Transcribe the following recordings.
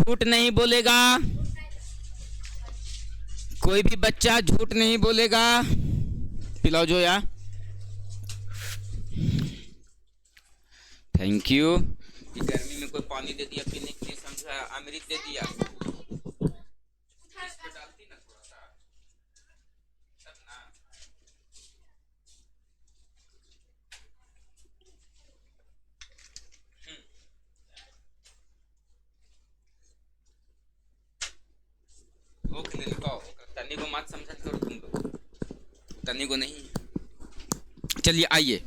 झूठ नहीं बोलेगा, कोई भी बच्चा झूठ नहीं बोलेगा। पिलाओ जो यार, थैंक यू। गर्मी में कोई पानी दे दिया पीने के लिए, समझा, अमृत दे दिया। तनी को मत समझा करो तुम लोग, तनी को नहीं। चलिए आइए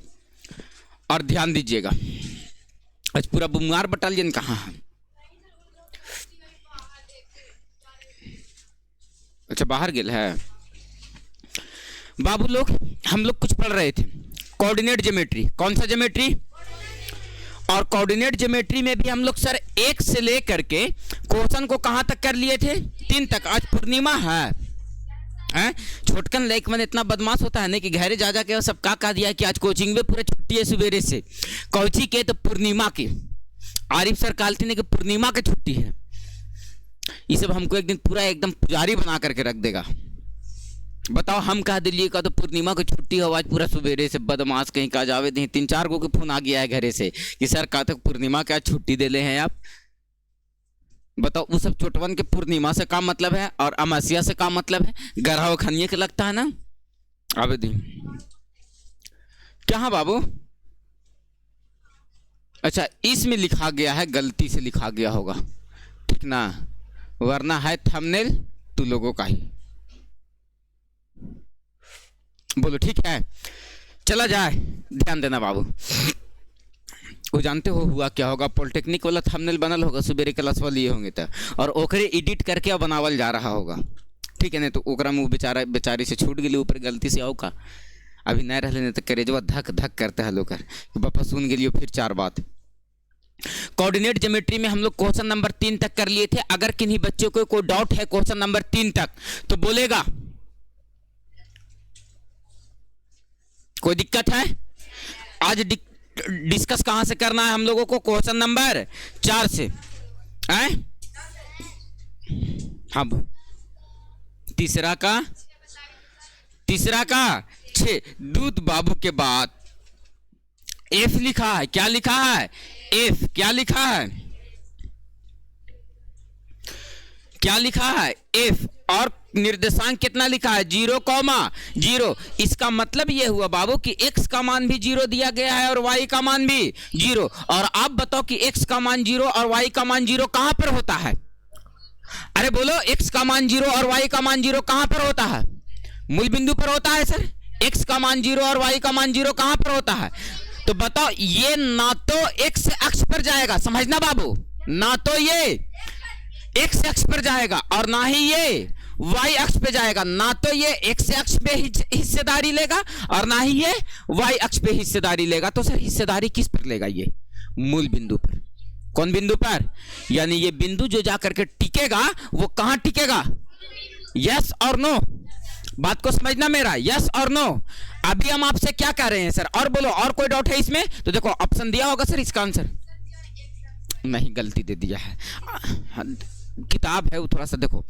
और ध्यान दीजिएगा। आज पूरा बुमगार बटालियन कहाँ है? अच्छा बाहर गेल है बाबू लोग। हम लोग कुछ पढ़ रहे थे कोऑर्डिनेट ज्योमेट्री। कौन सा ज्योमेट्री? और कोऑर्डिनेट ज्योमेट्री में भी हम लोग सर 1 से लेकर के क्वेश्चन को कहाँ तक कर लिए थे? 3 तक। आज पूर्णिमा है, छोटकन लाइक मैंने इतना बदमाश होता है ना कि घरे जा के सब का कह दिया कि आज कोचिंग में पूरा छुट्टी है सवेरे से। कौची के? तो पूर्णिमा की। आरिफ सर कहते हैं कि पूर्णिमा की छुट्टी है। ये सब हमको एक दिन पूरा एकदम पुजारी बना करके रख देगा। बताओ, हम कह दिलिए का तो पूर्णिमा की छुट्टी हो आज पूरा सवेरे से। बदमाश कहीं का जावे नहीं। 3-4 गो के फोन आ गया है घरे से कि सर का तक पूर्णिमा क्या छुट्टी दे ले हैं आप। बताओ, वो सब चोटवन के पूर्णिमा से का मतलब है और अमावस्या से का मतलब है? गरहा खनिए के लगता है ना। अब दी क्या बाबू? अच्छा, इसमें लिखा गया है, गलती से लिखा गया होगा, ठीक ना, वरना है थंबनेल तू लोगों का ही। बोलो ठीक है, चला जाए। ध्यान देना बाबू। वो जानते हो हुआ क्या होगा? पॉलिटेक्निक वाला थंबनेल बनल होगा, सुबेरे क्लास वाले लिए होंगे तो, और ओकरे एडिट करके बनावल जा रहा होगा, ठीक है। नहीं तो ओकरा में बेचारा बेचारी से छूट गई ऊपर गलती से। आओ का अभी नहीं रह लेने तो करेजवा धक धक करते हैं लोग कि बापा सुन गए फिर 4 बात। कोऑर्डिनेट ज्योमेट्री में हम लोग क्वेश्चन नंबर 3 तक कर लिए थे। अगर किन्हीं बच्चों को कोई डाउट है क्वेश्चन नंबर 3 तक तो बोलेगा। कोई दिक्कत है? आज डिस्कस कहां से करना है हम लोगों को? क्वेश्चन नंबर 4 से। हाँ, तीसरा का 6 दूध बाबू के बाद एफ लिखा है। क्या लिखा है? एफ। क्या लिखा है? क्या लिखा है? एफ। और निर्देशांक कितना लिखा है? 0,0। इसका मतलब यह हुआ बाबू कि x का मान भी 0 दिया गया है और y का मान भी 0। और आप बताओ कि x का मान 0 और y का मान 0 कहां पर होता है? अरे बोलो, x का मान 0 और y का मान 0 कहां पर होता है? मूल बिंदु पर होता है सर। x का मान 0 और y का मान 0 कहां पर होता है? तो बताओ, ये ना तो x अक्ष पर जाएगा, समझना बाबू, ना तो ये x अक्ष पर जाएगा और ना ही ये y अक्ष पे जाएगा। ना तो ये x अक्ष पे हिस्सेदारी लेगा और ना ही ये y अक्ष पे हिस्सेदारी लेगा। तो सर हिस्सेदारी किस पर लेगा? ये मूल बिंदु पर। कौन बिंदु पर? यानी ये बिंदु जो जाकर के टिकेगा वो कहां टिकेगा? यस और नो? बात को समझना मेरा, यस और नो। अभी हम आपसे क्या कह रहे हैं सर? और बोलो, और कोई डाउट है इसमें? तो देखो ऑप्शन दिया होगा सर, इसका आंसर नहीं, गलती दे दिया है। किताब है वो थोड़ा सा देखो,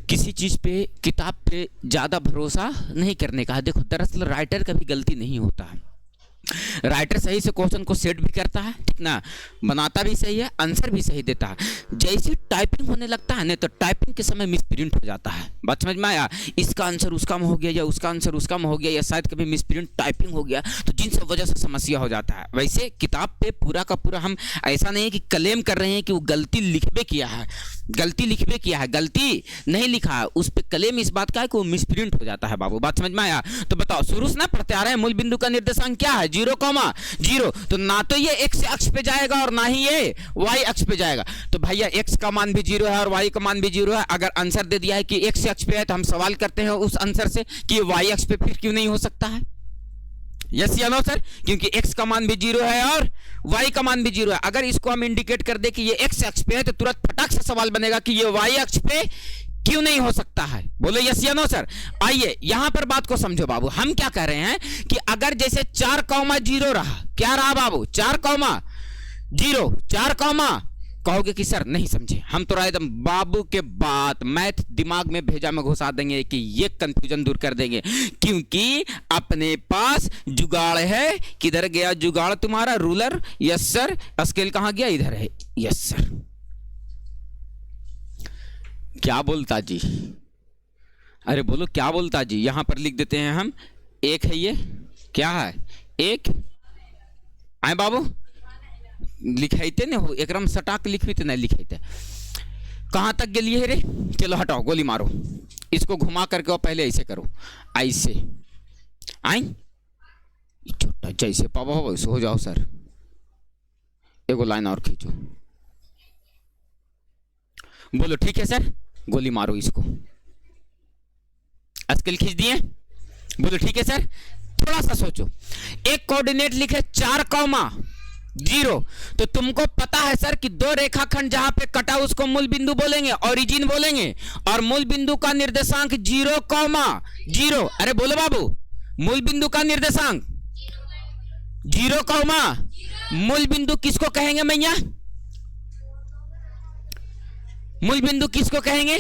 किसी चीज पे किताब पे ज्यादा भरोसा नहीं करने का है। देखो दरअसल राइटर का भी गलती नहीं होता है। राइटर सही से क्वेश्चन को सेट भी करता है, ठीक ना, बनाता भी सही है, आंसर भी सही देता है। जैसे टाइपिंग होने लगता है ना तो टाइपिंग के समय मिसप्रिंट हो जाता है। बात समझ में आया? इसका आंसर उसका में हो गया या उसका आंसर उसका में हो गया या शायद कभी मिसप्रिंट टाइपिंग हो गया, तो जिन सब वजह से समस्या हो जाता है। वैसे किताब पे पूरा का पूरा हम ऐसा नहीं है कि क्लेम कर रहे हैं कि वो गलती लिखबे किया है, गलती लिखबे किया है, गलती नहीं लिखा है, उस पर क्लेम इस बात का है कि वो मिसप्रिंट हो जाता है बाबू। बात समझ में आया? तो बताओ, शुरू से ना पढ़ते आ रहे हैं, मूल बिंदु का निर्देशांक क्या है? 0,0। तो ना तो ये x अक्ष पे जाएगा और ना ही ये y अक्ष पे जाएगा। तो भैया x का मान भी 0 है और y का मान भी 0 है। अगर आंसर दे दिया है कि x अक्ष पे है तो हम सवाल करते हैं उस आंसर से कि ये y अक्ष पे फिर क्यों नहीं हो सकता है? यस या नो सर? क्योंकि x का मान भी 0 है और y का मान भी 0 है। अगर इसको हम इंडिकेट कर दे कि ये x अक्ष पे है तो तुरंत फटाक से सवाल बनेगा कि ये y अक्ष पे क्यों नहीं हो सकता है? बोलो यस या नो सर? आइए यहां पर बात को समझो बाबू। हम क्या कह रहे हैं कि अगर जैसे 4,0 रहा, क्या रहा बाबू? 4,0, 4,0 कहोगे कि सर नहीं समझे, हम तो एकदम बाबू के बात मैथ दिमाग में भेजा में घुसा देंगे कि ये कंफ्यूजन दूर कर देंगे, क्योंकि अपने पास जुगाड़ है। किधर गया जुगाड़ तुम्हारा? Ruler, yes sir. स्केल कहाँ गया? इधर है, यस सर। क्या बोलता जी? अरे बोलो क्या बोलता जी? यहां पर लिख देते हैं हम, एक है ये, क्या है एक, आए बाबू लिखाइते न हो एकदम सटाक लिखते नहीं लिखाइते। कहाँ तक गेलिए रे? चलो हटाओ, गोली मारो इसको, घुमा करके और पहले ऐसे करो, ऐसे आई छोटा जैसे पावा हो वैसे हो जाओ सर। एगो लाइन और खींचो, बोलो ठीक है सर, गोली मारो इसको। स्केल खींच दिए, बोलो ठीक है सर। थोड़ा सा सोचो, एक कोऑर्डिनेट लिखे 4,0, तो तुमको पता है सर कि दो रेखाखंड जहां पे कटा उसको मूल बिंदु बोलेंगे, ओरिजिन बोलेंगे, और मूल बिंदु का निर्देशांक 0,0। अरे बोलो बाबू, मूल बिंदु का निर्देशांक 0, मूल बिंदु किसको कहेंगे मैया? मूल बिंदु किसको कहेंगे?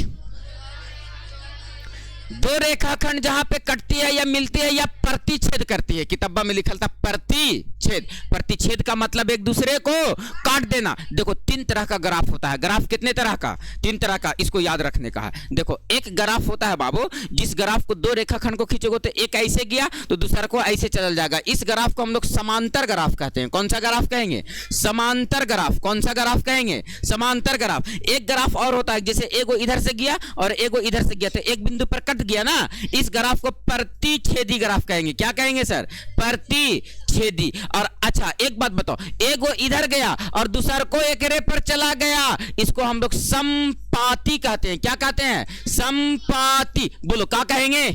दो रेखाखंड जहां पे कटती है या मिलती है या प्रतिच्छेद करती है। किताबा में लिखा था प्रतिच्छेद। प्रतिच्छेद का मतलब एक दूसरे को काट देना। देखो 3 तरह का ग्राफ होता है। ग्राफ कितने तरह का? 3 तरह का, इसको याद रखने का है। देखो एक ग्राफ होता है बाबू, जिस ग्राफ को दो रेखाखंड को खींचोगे तो एक ऐसे गया तो दूसरा को ऐसे चल जाएगा। इस ग्राफ को हम लोग समांतर ग्राफ कहते हैं। कौन सा ग्राफ कहेंगे? समांतर ग्राफ। कौन सा ग्राफ कहेंगे? समांतर ग्राफ। एक ग्राफ और होता है, जैसे एगो इधर से गया और एगो इधर से गया तो एक बिंदु पर कट गया ना, इस ग्राफ को प्रतिच्छेदी ग्राफ कहेंगे। क्या कहेंगे सर? प्रतिच्छेदी। और अच्छा एक बात बताओ, एगो इधर गया और दूसरा को एक रे पर चला गया, इसको हम लोग समपाती कहते हैं। क्या कहते हैं? समपाती। बोलो क्या कहेंगे?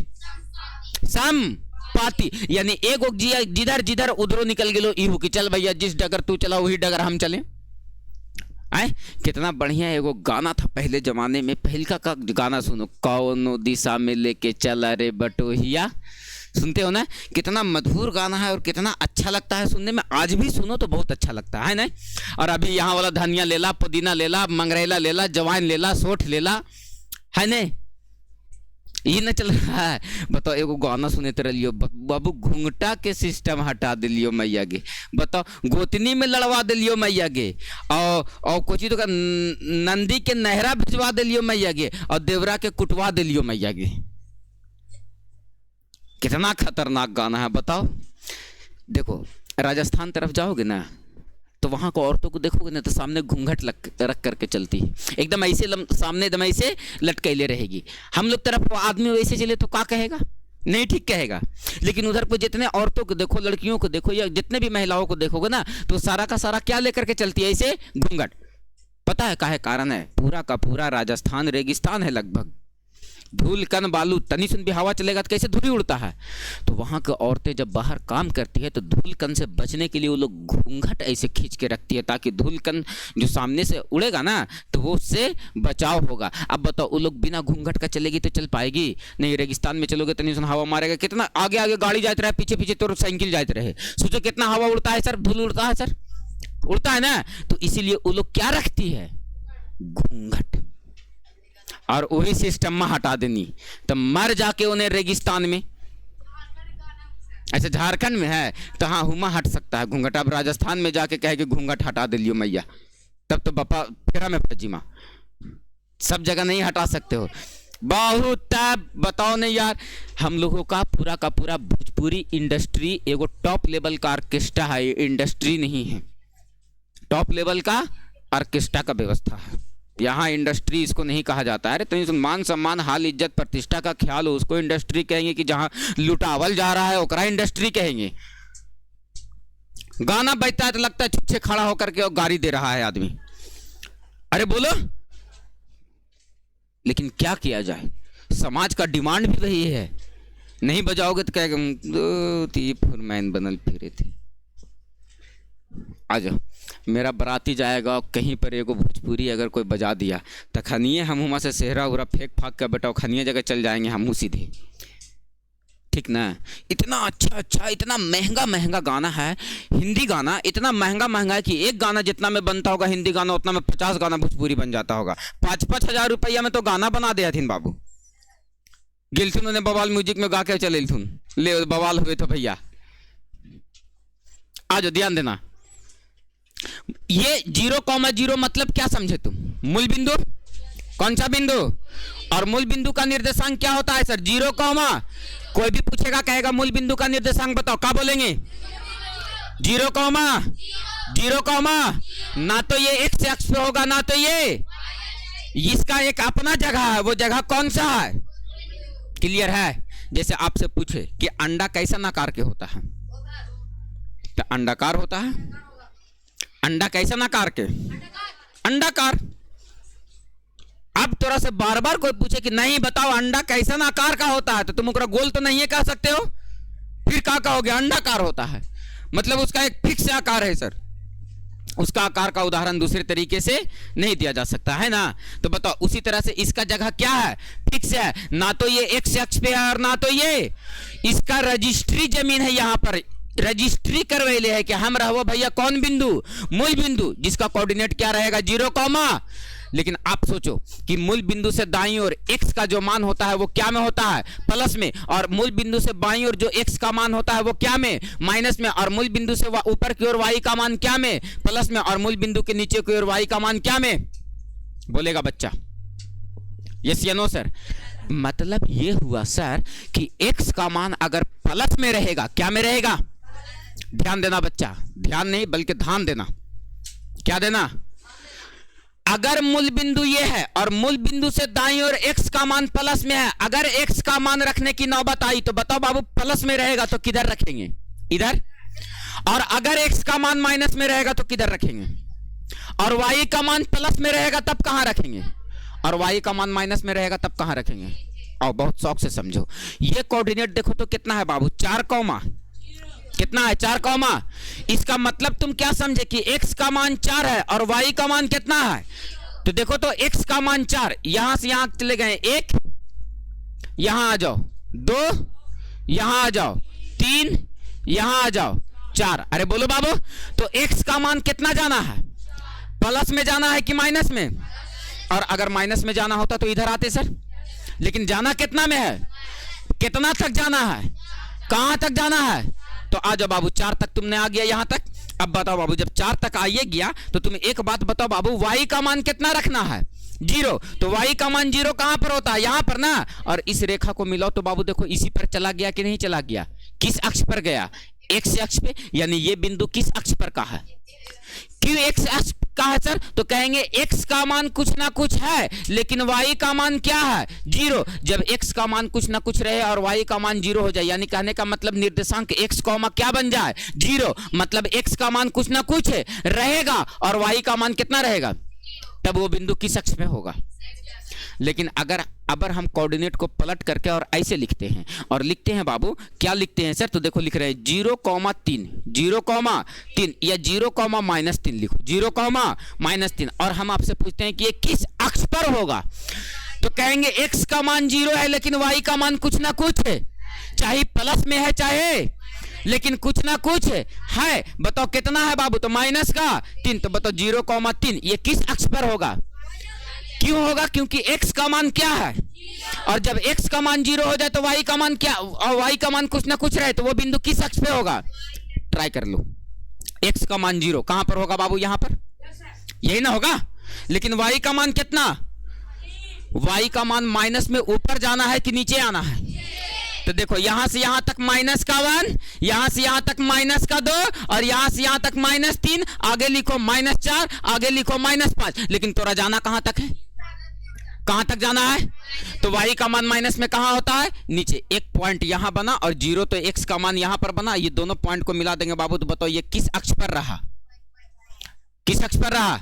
समपाती। यानी एगो जिधर जिधर उधरो निकल गेलो इहू की, चल भैया जिस डगर तू चला वही डगर हम चले। आए कितना बढ़िया एगो गाना था पहले जमाने में। पहलका का गाना सुनो, कौनो दिशा में लेके चला रे बटोहिया। सुनते हो ना? कितना मधुर गाना है और कितना अच्छा लगता है सुनने में। आज भी सुनो तो बहुत अच्छा लगता है ना। और अभी यहाँ वाला धनिया लेला, पुदीना लेला, मंगरेला लेला, जवाइन लेला, सोठ लेला, है ना? ये न चल रहा है। बताओ एगो गाना सुने तो रहियो बाबू, घूंघटा के सिस्टम हटा दिलियो मैया गे। बताओ गोतनी में लड़वा दिलियो मैया गे, और कोची तो नंदी के नहरा भिजवा दिलियो मैया गे, और देवरा के कुटवा दिलियो मैया गे। कितना खतरनाक गाना है बताओ। देखो राजस्थान तरफ जाओगे ना तो वहां को औरतों को देखोगे ना तो सामने घूंघट रख करके चलती है, एकदम ऐसे सामने एकदम ऐसे लटकैले रहेगी। हम लोग तरफ आदमी वैसे चले तो क्या कहेगा? नहीं ठीक कहेगा। लेकिन उधर पर जितने औरतों को देखो, लड़कियों को देखो, या जितने भी महिलाओं को देखोगे ना तो सारा का सारा क्या लेकर के चलती है? ऐसे घूंघट। पता है काहे कारण है? पूरा का पूरा राजस्थान रेगिस्तान है लगभग। धूल कन बालू, तनी सुन भी हवा चलेगा तो कैसे धूल उड़ता है। तो वहां की औरतें जब बाहर काम करती है तो धूल कन से बचने के लिए वो लोग घूंघट ऐसे खींच के रखती है, ताकि धूल कन जो सामने से उड़ेगा ना तो वो उससे बचाव होगा। अब बताओ वो लोग बिना घूंघट का चलेगी तो चल पाएगी नहीं। रेगिस्तान में चलोगे तनी सुन हवा मारेगा, कितना आगे आगे गाड़ी जाते रहे, पीछे पीछे तो साइकिल जाते रहे। सोचो कितना हवा उड़ता है सर, धूल उड़ता है सर, उड़ता है ना। तो इसीलिए वो लोग क्या रखती है? घूंघट। और वही सिस्टम में हटा देनी तो मर जाके उन्हें रेगिस्तान में। अच्छा झारखंड में है तो हाँ हुमा हट सकता है घूंघट। अब राजस्थान में जाके कहे कि घूंघट हटा दिलियो मैया, तब तो बापा फेरा में फजीमा। सब जगह नहीं हटा सकते हो। बहुत तब बताओ नहीं यार, हम लोगों का पूरा भोजपुरी इंडस्ट्री एगो टॉप लेवल का ऑर्केस्ट्रा है, इंडस्ट्री नहीं है। टॉप लेवल का ऑर्केस्ट्रा का व्यवस्था है यहाँ। इंडस्ट्री इसको नहीं कहा जाता है। तो मान सम्मान, हाल, इज्जत, प्रतिष्ठा का ख्याल हो उसको इंडस्ट्री कहेंगे, कि जहां लुटावल जा रहा है ओकरा इंडस्ट्री कहेंगे। गाना बजता है तो लगता है छुच्छे खड़ा होकर के और गाड़ी दे रहा है आदमी। अरे बोलो, लेकिन क्या किया जाए, समाज का डिमांड भी वही है। नहीं बजाओगे तो कहेगा फुरमैन बनल फिरे थे। आ जाओ, मेरा बराती जाएगा कहीं पर एगो भोजपुरी अगर कोई बजा दिया तो खनिए हम वहाँ से सेहरा उहरा फेंक फाक कर बेटा खनिए जगह चल जाएंगे हम सीधे। ठीक ना। इतना अच्छा इतना महंगा गाना है, हिंदी गाना इतना महंगा है कि एक गाना जितना में बनता होगा हिंदी गाना उतना में 50 गाना भोजपुरी बन जाता होगा। 5-5 हजार रुपया में तो गाना बना दिया थी बाबू। गिलथुन ने बवाल म्यूजिक में गा के चले ले बवाल हुए तो भैया आज ध्यान देना। ये 0,0 मतलब क्या समझे तुम? मूल बिंदु। कौन सा बिंदु? और मूल बिंदु का निर्देशांक क्या होता है सर? 0, कोई भी पूछेगा कहेगा मूल बिंदु का निर्देशांक बताओ, क्या बोलेंगे? 0, ना तो ये एक्स अक्ष पे होगा ना तो ये, इसका एक अपना जगह है, वो जगह कौन सा है? क्लियर है? जैसे आपसे पूछे कि अंडा कैसा आकार के होता है, तो अंडाकार होता है। अंडा कैसा आकार के? अंडाकार। अब थोड़ा से बार बार कोई पूछे कि नहीं बताओ अंडा कैसा आकार का होता है, तो तुम ओकरा गोल तो नहीं है कह सकते हो, फिर क्या कहोगे? अंडाकार होता है। मतलब उसका एक फिक्स आकार है सर, उसका आकार का उदाहरण दूसरे तरीके से नहीं दिया जा सकता है ना। तो बताओ उसी तरह से इसका जगह क्या है? फिक्स है, ना तो ये एक्स अक्ष पे है और ना तो ये, इसका रजिस्ट्री जमीन है, यहाँ पर रजिस्ट्री करवैले है कि हम रहो भैया कौन बिंदु? मूल बिंदु, जिसका कोऑर्डिनेट क्या रहेगा? 0, लेकिन आप सोचो कि मूल बिंदु से दाईं ओर x का जो मान होता है वो क्या में होता है? प्लस में। और मूल बिंदु से बाईं ओर जो x का मान होता है वो क्या में? माइनस में। और मूल बिंदु से ऊपर की ओर y का मान क्या में? प्लस में। और मूल बिंदु के नीचे की ओर y का मान क्या में? बोलेगा बच्चा यस या नो सर? मतलब ये हुआ सर कि x का मान अगर प्लस में रहेगा, क्या में रहेगा? ध्यान देना बच्चा, ध्यान नहीं बल्कि ध्यान देना। क्या देना? अगर मूल बिंदु ये है और मूल बिंदु से दाईं ओर x का मान प्लस में है, अगर x का मान रखने की नौबत आई तो बताओ बाबू प्लस में रहेगा तो किधर रखेंगे? इधर। और अगर x का मान माइनस में रहेगा तो किधर रखेंगे? और y का मान प्लस में रहेगा तब कहां रखेंगे? और y का मान माइनस में रहेगा तब कहां रखेंगे? और बहुत शौक से समझो, ये कोऑर्डिनेट देखो तो कितना है बाबू? 4, कितना है? 4, इसका मतलब तुम क्या समझे कि x का मान 4 है और y का मान कितना है? तो देखो तो x का मान 4, यहां से यहां चले गए 1, यहां आ जाओ 2, यहां आ जाओ 3, यहां आ जाओ 4। अरे बोलो बाबू, तो x का मान कितना जाना है? प्लस में जाना है कि माइनस में? और अगर माइनस में जाना होता तो इधर आते सर, लेकिन जाना कितना में है? कितना तक जाना है? कहां तक जाना है? तो आ जाओ बाबू 4 तक तुमने आ गया यहां तक। अब बताओ बाबू जब 4 तक आइए गया तो तुम एक बात बताओ बाबू, y का मान कितना रखना है? 0। तो y का मान 0 कहां पर होता है? यहां पर ना। और इस रेखा को मिलाओ तो बाबू देखो इसी पर चला गया कि नहीं चला गया? किस अक्ष पर गया? x अक्ष पे। यानी ये बिंदु किस अक्ष पर का है? क्यों x अक्ष का है सर? तो कहेंगे x का मान कुछ ना कुछ है लेकिन y का मान क्या है? 0। जब x का मान कुछ ना कुछ रहे और y का मान 0 हो जाए, यानी कहने का मतलब निर्देशांक x, क्या बन जाए? 0। मतलब x का मान कुछ ना कुछ रहेगा और y का मान कितना रहेगा? तब वो बिंदु किस अक्ष पे होगा? लेकिन अगर हम कोऑर्डिनेट को पलट करके और ऐसे लिखते हैं और लिखते हैं बाबू, क्या लिखते हैं सर? तो देखो लिख रहे हैं 0,3, 0,3 या 0,-3 लिखो, 0,-3। और हम आपसे पूछते हैं कि ये किस अक्ष पर होगा? तो कहेंगे x का मान 0 है लेकिन y का मान कुछ ना कुछ है, चाहे प्लस में है चाहे, लेकिन कुछ ना कुछ है। बताओ कितना है बाबू? तो -3। तो बताओ 0,3 ये किस अक्ष पर होगा? क्यों होगा? क्योंकि x का मान क्या है? और जब x का मान 0 हो जाए तो y का मान क्या? और y का मान कुछ ना कुछ रहे तो वो बिंदु किस अक्ष पे होगा? ट्राई कर लो। x का मान 0 कहां पर होगा बाबू? यहां पर, यही ना होगा। लेकिन y का मान कितना? y का मान माइनस में ऊपर जाना है कि नीचे आना है? तो देखो यहां से यहां तक -1, यहां से यहां तक -2 और यहां से यहां तक -3, आगे लिखो -4, आगे लिखो -5। लेकिन तोरा जाना कहां तक है? कहां तक जाना है? तो y का मान माइनस में कहां होता है? नीचे। एक पॉइंट यहां बना और 0 तो x का मान यहां पर बना, ये दोनों पॉइंट को मिला देंगे बाबू। तो बताओ ये किस अक्ष पर रहा? किस अक्ष पर रहा?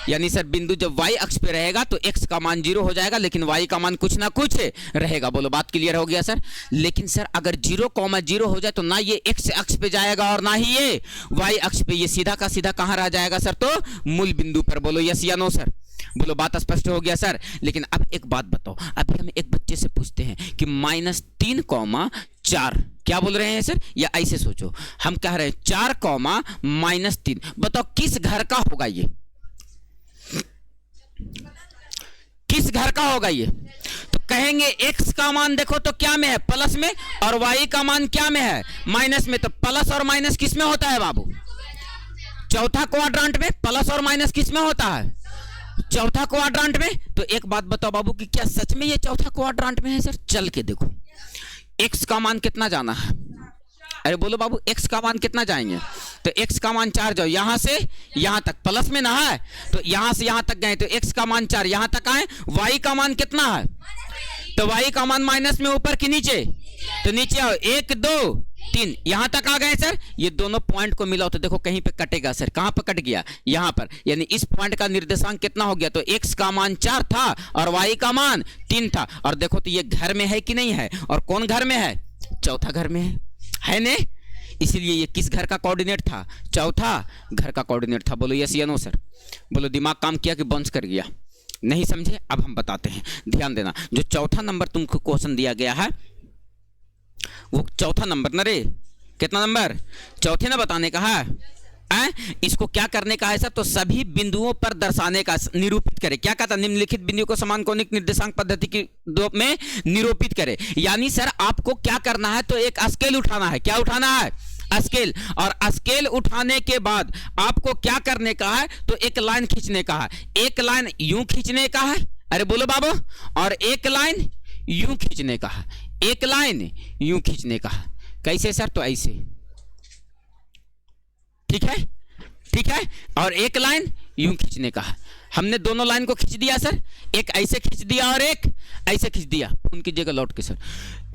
यानी सर बिंदु जब y अक्ष पे रहेगा तो x का मान 0 हो जाएगा लेकिन y का मान कुछ ना कुछ रहेगा। बोलो बात क्लियर हो गया सर? लेकिन सर अगर 0,0 हो जाए तो ना ये x अक्ष पे जाएगा और ना ही ये y अक्ष पे, ये सीधा का सीधा कहां रह जाएगा सर? तो मूल बिंदु पर। बोलो यस या नो सर? बोलो बात स्पष्ट हो गया सर। लेकिन अब एक बात बताओ, अभी हम एक बच्चे से पूछते हैं कि -3,4 क्या बोल रहे हैं सर, या ऐसे सोचो हम कह रहे हैं 4, -3, बताओ किस घर का होगा ये, किस घर का होगा ये? तो कहेंगे x का मान देखो तो क्या में है, प्लस में, और y का मान क्या में है, माइनस में। तो प्लस और माइनस किस में होता है बाबू? चौथा क्वाड्रांट में प्लस और माइनस किस में होता है? चौथा क्वाड्रांट में। तो एक बात बताओ बाबू कि क्या सच में ये चौथा क्वाड्रांट में है सर? चल के देखो x का मान कितना जाना है, अरे बोलो बाबू x का मान कितना जाएंगे? तो x का मान 4 जाओ, यहां से यहां तक प्लस में ना है, तो यहां से यहां तक गए तो x का मान 4 यहां तक आए। y का मान कितना है? तो y का मान माइनस में ऊपर की नीचे, तो नीचे आओ 1 2 3 यहां तक आ गए सर। ये दोनों पॉइंट को मिलाओ तो देखो कहीं पे कटेगा सर, कहां पर कट गया? यहां पर, यानी इस पॉइंट का निर्देशांक कितना हो गया? तो x का मान 4 था और y का मान 3 था। और देखो तो ये घर में है कि नहीं है, और कौन घर में है? चौथा घर में है ने? इसलिए ये किस घर का कोऑर्डिनेट था? चौथा घर का कोऑर्डिनेट था। बोलो यस या नो सर? बोलो दिमाग काम किया कि बाउंस कर गया? नहीं समझे? अब हम बताते हैं, ध्यान देना। जो चौथा नंबर तुमको क्वेश्चन दिया गया है वो चौथा नंबर ना रे, कितना नंबर? चौथे ना बताने का है। इसको क्या करने का है सर? तो सभी बिंदुओं पर दर्शाने का, निरूपित करे। क्या कहता? निम्नलिखित बिंदुओं को समान कोणिक निर्देशांक पद्धति के रूप में निरूपित करे। यानी सर आपको क्या करना है? तो एक स्केल उठाना है। क्या उठाना है? स्केल। और स्केल उठाने के बाद आपको क्या करने का है? तो एक लाइन खींचने का है। एक लाइन यूं खींचने का है, अरे बोलो बाबू, और एक लाइन यूं खींचने का है। एक लाइन यूं खींचने का है। कैसे सर? तो ऐसे, ठीक है, ठीक है। और एक लाइन यूं खींचने का है। हमने दोनों लाइन को खींच दिया सर, एक ऐसे खींच दिया और एक ऐसे खींच दिया। उनकी जगह लौट के सर,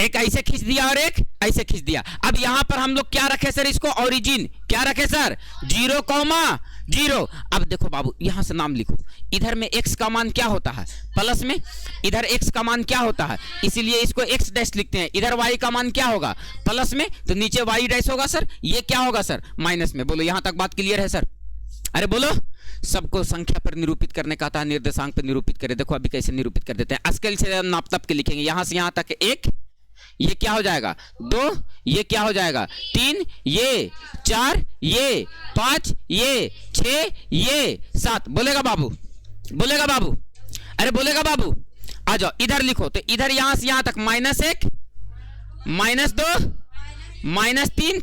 एक ऐसे खींच दिया और एक ऐसे खींच दिया। अब यहां पर हम लोग क्या रखे सर? इसको ओरिजिन क्या रखे सर? 0,0। अब देखो बाबू यहां से नाम लिखो। इधर में x का मान क्या होता है? प्लस में। इधर x का मान क्या होता है? इसीलिए इसको x डैश लिखते हैं। इधर y का मान क्या होगा? प्लस में, तो नीचे y डैश होगा सर। ये क्या होगा सर? माइनस में। बोलो यहां तक बात क्लियर है सर? अरे बोलो। सबको संख्या पर निरूपित करने का था, निर्देशांक पर निरूपित करे। देखो अभी कैसे निरूपित कर देते हैं। स्केल से नाप तप के लिखेंगे। यहां से यहां तक 1, ये क्या हो जाएगा? 2, ये क्या हो जाएगा? 3, ये 4, ये 5, ये 6, ये 7। बोलेगा बाबू? बोलेगा बाबू? अरे बोलेगा बाबू? आ जाओ इधर लिखो। तो इधर यहां से यहां तक -1, -2, -3,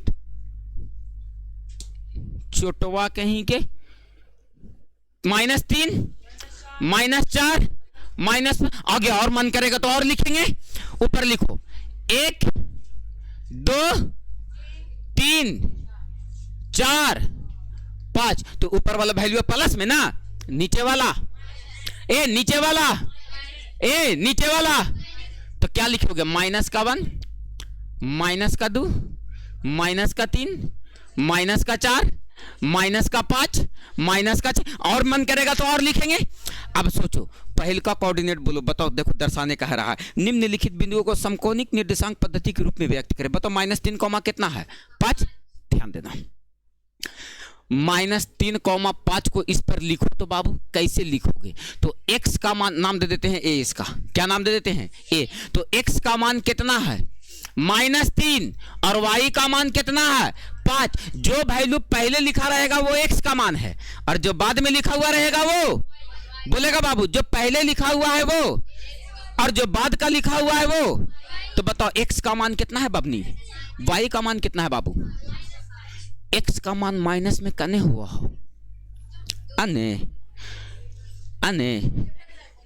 छोटवा कहीं के, -3, -4, आगे और मन करेगा तो और लिखेंगे। ऊपर लिखो 1 2 3 4 5। तो ऊपर वाला वैल्यू प्लस में ना, नीचे वाला नीचे वाला नीचे वाला। तो क्या लिखोगे? -1, -2, -3, -4, -5, -6, और मन करेगा तो और लिखेंगे। अब सोचो पहले का कोऑर्डिनेट बोलो, बताओ। देखो दर्शाने कह रहा है निम्नलिखित बिंदुओं को समकोणिक निर्देशांक पद्धति के रूप में व्यक्त करें। बताओ -3, कितना है? 5। ध्यान देना, -3, 5 को इस पर लिखो तो बाबू कैसे लिखोगे? तो x का मान नाम दे देते हैं a। इसका क्या नाम दे देते हैं? a। तो x का मान कितना है? -3, और y का मान कितना है? 5। जो वैल्यू पहले लिखा रहेगा वो x का मान है, और जो बाद में लिखा हुआ रहेगा वो, बोलेगा बाबू, जो पहले लिखा हुआ है वो और जो बाद का लिखा हुआ है वो। तो बताओ x का मान कितना है बबनी? y का मान कितना है बाबू? x का मान माइनस में कने हुआ हो, अने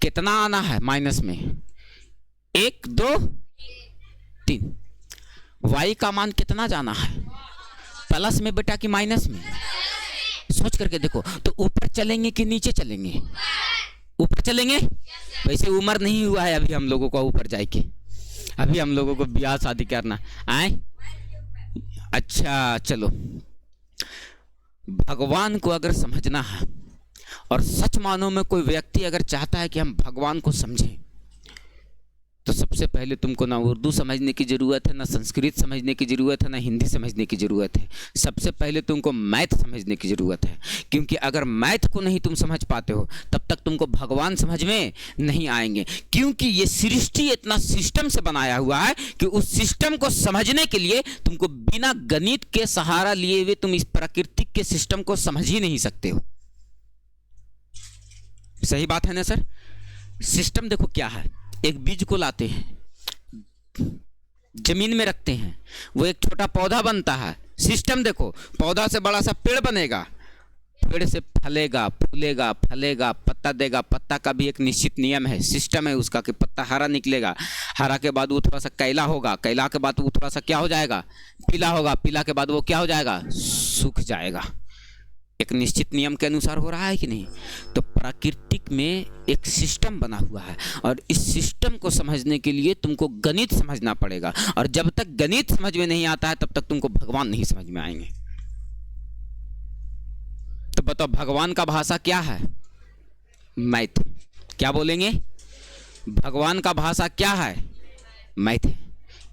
कितना आना है माइनस में? 1 2 3। y का मान कितना जाना है? प्लस में बेटा कि माइनस में? सोच करके देखो। तो ऊपर चलेंगे कि नीचे चलेंगे? ऊपर चलेंगे। वैसे उम्र नहीं हुआ है अभी हम लोगों को ऊपर जाए के, अभी हम लोगों को ब्याह शादी करना आए। अच्छा चलो, भगवान को अगर समझना है और सच मानो में कोई व्यक्ति अगर चाहता है कि हम भगवान को समझें, तो सबसे पहले तुमको ना उर्दू समझने की ज़रूरत है, ना संस्कृत समझने की ज़रूरत है, ना हिंदी समझने की ज़रूरत है। सबसे पहले तुमको मैथ समझने की ज़रूरत है, क्योंकि अगर मैथ को नहीं तुम समझ पाते हो तब तक तुमको भगवान समझ में नहीं आएंगे। क्योंकि ये सृष्टि इतना सिस्टम से बनाया हुआ है कि उस सिस्टम को समझने के लिए तुमको बिना गणित के सहारा लिए हुए तुम इस प्राकृतिक के सिस्टम को समझ ही नहीं सकते हो। सही बात है ना सर? सिस्टम देखो क्या है, एक बीज को लाते हैं, जमीन में रखते हैं, वो एक छोटा पौधा बनता है। सिस्टम देखो, पौधा से बड़ा सा पेड़ बनेगा, पेड़ से फलेगा, फूलेगा, फलेगा, पत्ता देगा। पत्ता का भी एक निश्चित नियम है, सिस्टम है उसका कि पत्ता हरा निकलेगा, हरा के बाद वो थोड़ा सा कैला होगा, कैला के बाद वो थोड़ा सा क्या हो जाएगा, पीला होगा, पीला के बाद वो क्या हो जाएगा, सूख जाएगा। एक निश्चित नियम के अनुसार हो रहा है कि नहीं? तो प्राकृतिक में एक सिस्टम बना हुआ है, और इस सिस्टम को समझने के लिए तुमको गणित समझना पड़ेगा, और जब तक गणित समझ में नहीं आता है तब तक तुमको भगवान नहीं समझ में आएंगे। तो बताओ भगवान का भाषा क्या है? मैथ। क्या बोलेंगे? भगवान का भाषा क्या है? मैथ है।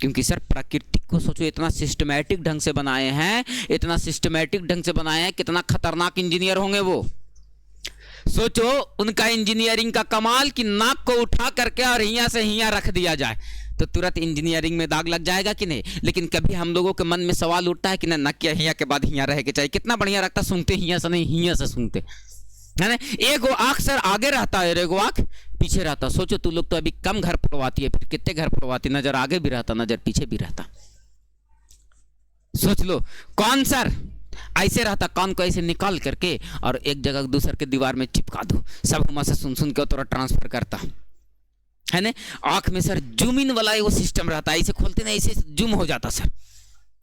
क्योंकि सर प्राकृतिक को सोचो, इतना सिस्टमैटिक ढंग से बनाए हैं, इतना सिस्टमैटिक ढंग से बनाए हैं, कितना खतरनाक इंजीनियर होंगे वो। सोचो उनका इंजीनियरिंग का कमाल कि नाक को उठा करके और हियां से हियां रख दिया जाए तो तुरंत इंजीनियरिंग में दाग लग जाएगा कि नहीं? लेकिन कभी हम लोगों के मन में सवाल उठता है कि ना नक या हियां के बाद हियां रह के चाहिए, कितना बढ़िया रखता, सुनते हियां से नहीं हियां से सुनते, है ना? एक आंख सर आगे रहता है, एक आंख पीछे रहता। सोचो तू लोग तो अभी कम घर फोड़वाती है, फिर कितने घर फोड़वाती, नजर आगे भी रहता, नजर पीछे भी रहता। सोच लो कौन सर ऐसे रहता, कान को ऐसे निकाल करके और एक जगह दूसर के दीवार में चिपका दो, सब वहां से सुन सुन के थोड़ा ट्रांसफर करता, है ना? आंख में सर जूम इन वाला वो सिस्टम रहता है, ऐसे खोलते ना ऐसे जूम हो जाता सर,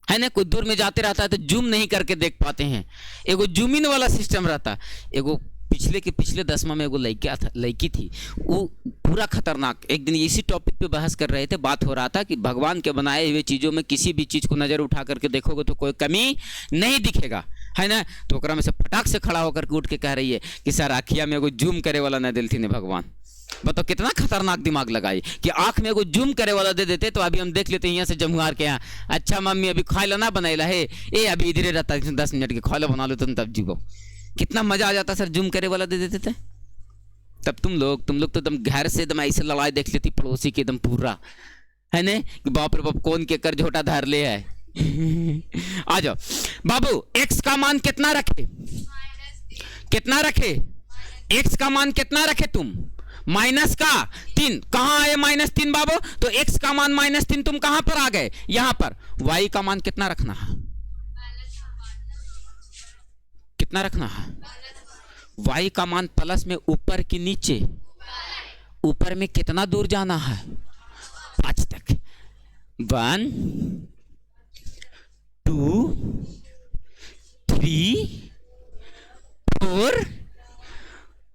है ना? कोई दूर में जाते रहता है तो जूम नहीं करके देख पाते हैं, एगो जूम इन वाला सिस्टम रहता। एगो पिछले 10वां में एगो लड़की थी, वो पूरा खतरनाक। एक दिन इसी टॉपिक पे बहस कर रहे थे, बात हो रहा था कि भगवान के बनाए हुए चीज़ों में किसी भी चीज़ को नज़र उठा करके देखोगे तो कोई कमी नहीं दिखेगा, है ना? तो ओकरा में से फटाक से खड़ा होकर के उठ के कह रही है कि सर आखिया में एगो जूम करे वाला न दिलती ने भगवान। बताओ कितना खतरनाक दिमाग लगाई कि आंख में एगो जूम करे वाला दे देते तो अभी हम देख लेते यहाँ से जमुआर के यहाँ, अच्छा मम्मी अभी खाइला ना बनाइला है, ए अभी इधरे रहता 10 मिनट के खाइला बना लो तुम तब जीवो। कितना मजा आ जाता सर, जूम करे वाला दे देते थे। तब तुम लोग तो एकदम घर से एकदम ऐसे लड़ाई देख लेती पड़ोसी के एकदम पूरा, है ना? कि बाप रे बाप कौन के कर झोटा धार ले है। आ जाओ बाबू, एक्स का मान कितना रखे? कितना रखे? एक्स का मान कितना रखे तुम? माइनस का 3। कहां आए -3 बाबू? तो एक्स का मान -3, तुम कहां पर आ गए? यहां पर। वाई का मान कितना रखना है? कितना रखना है? वाई का मान प्लस में ऊपर की नीचे, ऊपर में कितना दूर जाना है? 5 तक। 1 2 3 4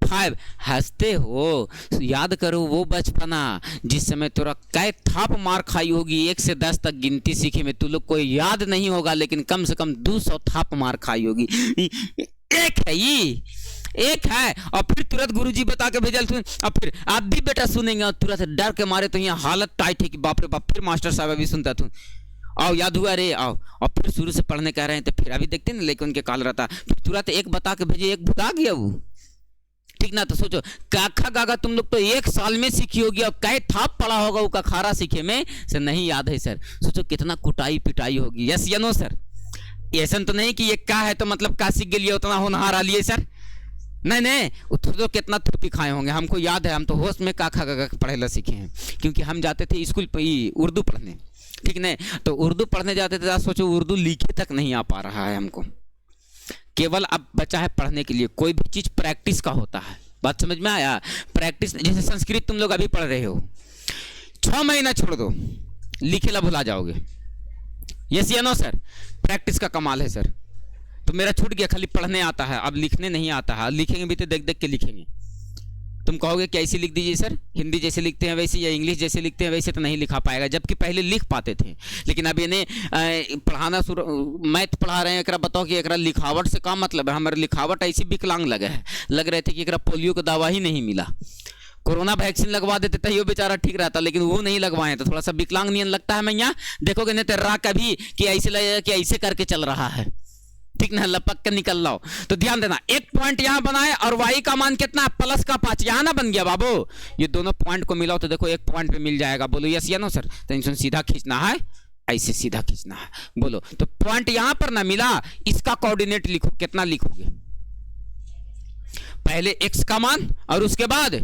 5। हंसते हो, याद करो वो बचपना जिस समय तोरा कै थाप मार खाई होगी, 1 से 10 तक गिनती सीखे में तू लोग को याद नहीं होगा, लेकिन कम से कम 200 थाप मार खाई होगी। एक है ये, एक है। और फिर तुरंत गुरुजी बता के भेजल तू, और फिर आप भी बेटा सुनेंगे और तुरंत डर के मारे तो यहाँ हालत टाइट है कि बाप रे बाप, फिर मास्टर साहब अभी सुनता तू, आओ याद हुआ रे आओ, और फिर शुरू से पढ़ने कह रहे हैं तो फिर अभी देखते ना लेकिन उनके काल रहता, फिर तुरंत एक बता के भेजे, एक भुला गया वो, ठीक ना? तो सोचो काखा गागा तुम लोग तो 1 साल में सीखी होगी, और कै थाप पढ़ा होगा वो खारा सीखे में से नहीं याद है सर। सोचो कितना कुटाई पिटाई होगी। यस या नो सर? ऐसा तो नहीं कि ये का है तो मतलब का सीख गए उतना होनहार आ लिए सर, नहीं तो कितना थोपी खाए होंगे। हमको याद है, हम तो होश में काखा गागा पढ़े ला सीखे हैं, क्योंकि हम जाते थे स्कूल पे उर्दू पढ़ने, ठीक नहीं? तो उर्दू पढ़ने जाते थे, सोचो उर्दू लिखे तक नहीं आ पा रहा है हमको। केवल अब बचा है पढ़ने के लिए, कोई भी चीज़ प्रैक्टिस का होता है। बात समझ में आया? प्रैक्टिस, जैसे संस्कृत तुम लोग अभी पढ़ रहे हो, 6 महीना छोड़ दो, लिखेला भुला जाओगे। यस या नो सर? प्रैक्टिस का कमाल है सर। तो मेरा छूट गया, खाली पढ़ने आता है, अब लिखने नहीं आता है। लिखेंगे भी तो देख देख के लिखेंगे। तुम कहोगे कि ऐसे लिख दीजिए सर, हिंदी जैसे लिखते हैं वैसे, या इंग्लिश जैसे लिखते हैं वैसे, तो नहीं लिखा पाएगा, जबकि पहले लिख पाते थे। लेकिन अब इन्हें पढ़ाना मैथ पढ़ा रहे हैं, एकरा बताओ कि एकरा लिखावट से क्या मतलब है? हमारे लिखावट ऐसी विकलांग लग रहे थे कि एकरा पोलियो का दवा ही नहीं मिला। कोरोना वैक्सीन लगवा देते तैयो बेचारा ठीक रहता, लेकिन वो नहीं लगवाए तो थोड़ा सा विकलांग नियन लगता है। मैं यहाँ देखोगे नहीं तेरा कभी कि ऐसे लगेगा कि ऐसे करके चल रहा है, ठीक ना, लपक के निकल रहा हो। तो ध्यान देना, एक पॉइंट यहाँ बनाए और y का मान कितना है, प्लस का 5, यहाँ ना बन गया बाबू। ये दोनों पॉइंट को मिलाओ तो देखो एक पॉइंट पे मिल जाएगा। बोलो यस या नो सर। टेंशन सीधा खींचना है, ऐसे सीधा खींचना है। बोलो तो पॉइंट यहां पर ना मिला, इसका कोऑर्डिनेट लिखो, कितना लिखोगे? पहले x का मान और उसके बाद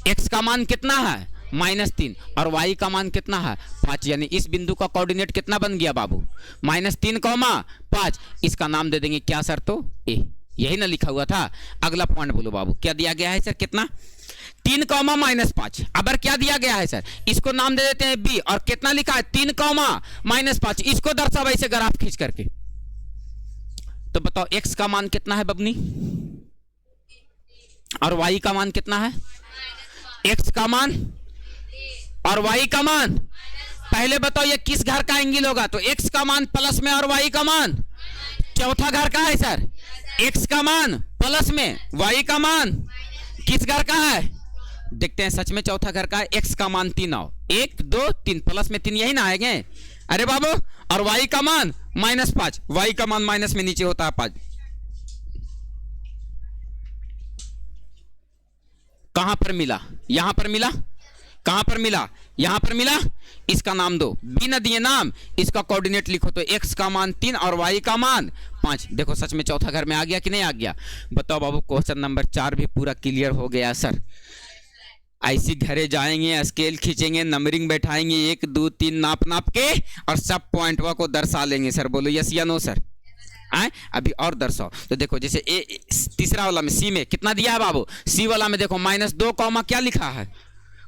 x का मान कितना है -3 और y का मान कितना है 5, यानी इस बिंदु का कोऑर्डिनेट कितना बन गया बाबू -3, 5। इसका नाम दे देंगे क्या सर? तो a, यही ना लिखा हुआ था। अगला पॉइंट बोलो बाबू, क्या दिया गया है सर? कितना? 3, -5। अब क्या दिया गया है सर? इसको नाम दे देते हैं b, और कितना लिखा है 3, -5। इसको दर्शाओ ऐसे ग्राफ खींच करके। तो बताओ x का मान कितना है बबनी और y का मान कितना है? x का मान और y का मान, पहले बताओ ये किस घर का एंगल होगा? तो x का मान प्लस में और y का मान चौथा घर का है सर। x का मान प्लस में, y का मान किस घर का है? देखते हैं सच में चौथा घर का है। x का मान 3 आओ, 1 2 3, प्लस में 3 यही ना आएंगे? अरे बाबू, और y का मान -5, y का मान माइनस में नीचे होता है 5। कहां पर मिला? यहां पर मिला। कहां पर मिला? यहां पर मिला। इसका नाम दो, बिना दिए नाम, इसका कोऑर्डिनेट लिखो। तो x का मान 3 और y का मान 5। देखो सच में चौथा घर में आ गया कि नहीं आ गया? बताओ बाबू, क्वेश्चन नंबर 4 भी पूरा क्लियर हो गया सर। ऐसी घरे जाएंगे, स्केल खींचेंगे, नंबरिंग बैठाएंगे, 1 2 3 नाप नाप के और सब पॉइंटवा को दर्शा लेंगे सर। बोलो यस या नो सर। अभी और दर्शाओ। तो देखो जैसे तीसरा वाला में सी में कितना दिया है बाबू? सी वाला में देखो -2 कॉमा क्या लिखा है?